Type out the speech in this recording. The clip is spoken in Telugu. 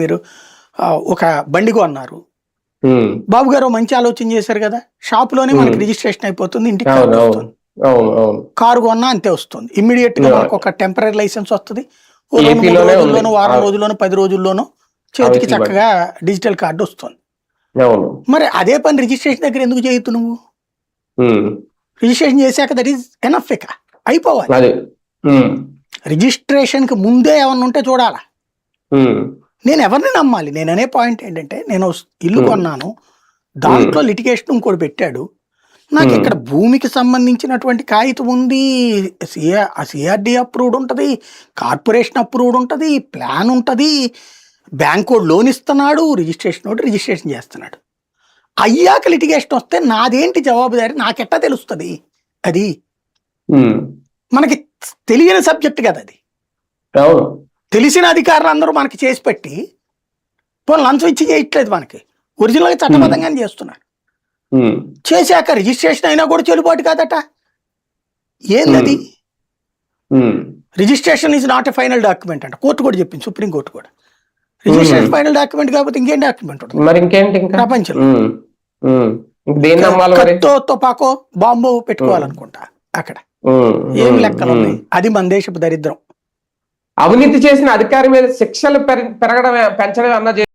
మీరు ఒక బండి కొన్నారు. బాబు గారు మంచి ఆలోచన చేశారు కదా, షాపులోనే మనకి రిజిస్ట్రేషన్ అయిపోతుంది, ఇంటికి వస్తుంది. కారు కొన్నా అంతే వస్తుంది, ఇమ్మీడియట్ గా మనకు ఒక టెంపరీ లైసెన్స్ వస్తుంది. 2-3 రోజుల్లోనూ, వారం రోజుల్లోనూ, 10 రోజుల్లోనూ చేతికి చక్కగా డిజిటల్ కార్డు వస్తుంది. మరి అదే పని రిజిస్ట్రేషన్ దగ్గర ఎందుకు చేయొద్దు నువ్వు? రిజిస్ట్రేషన్ చేశాక దట్ ఈస్ ఎనఫ్, ఇక అయిపోవాలి. రిజిస్ట్రేషన్ కి ముందే ఏమన్నా ఉంటే చూడాలా. నేను ఎవరిని నమ్మాలి? నేను అనే పాయింట్ ఏంటంటే, నేను ఇల్లు కొన్నాను, దాంట్లో లిటిగేషన్ ఇంకోటి పెట్టాడు, నాకు ఇక్కడ భూమికి సంబంధించినటువంటి కాగితం ఉంది, సిఆర్డి అప్రూవ్డ్ ఉంటుంది, కార్పొరేషన్ అప్రూవ్డ్ ఉంటుంది, ప్లాన్ ఉంటుంది, బ్యాంక్ లోన్ ఇస్తున్నాడు, రిజిస్ట్రేషన్ చేస్తున్నాడు. అయ్యాక లిటిగేషన్ వస్తే నాదేంటి జవాబుదారి? నాకెట్టా తెలుస్తుంది? అది మనకి తెలియని సబ్జెక్ట్ కదా అది. తెలిసిన అధికారులు అందరూ మనకి చేసి పెట్టి పోనీ లంచం ఇచ్చి చేయట్లేదు, మనకి ఒరిజినల్గా చట్టబద్ధంగానే చేస్తున్నారు. చేశాక రిజిస్ట్రేషన్ అయినా కూడా చెల్లుబాటు కాదట. ఏంది? Registration is not a final document అంట కోర్టు కూడా చెప్పింది, సుప్రీం కోర్టు కూడా. రిజిస్ట్రేషన్ ఫైనల్ డాక్యుమెంట్ కాకపోతే ఇంకేం డాక్యుమెంట్ ఉంటుంది మరి? ఇంకేంటి ప్రపంచంలో? కత్తో తుపాకో బాంబు పెట్టుకోవాలనుకుంటా అక్కడ ఏం లెక్కలు ఉన్నాయి? అది మన దేశపు దరిద్రం. అవినీతి చేసిన అధికారి మీద శిక్షలు పెంచడం అన్న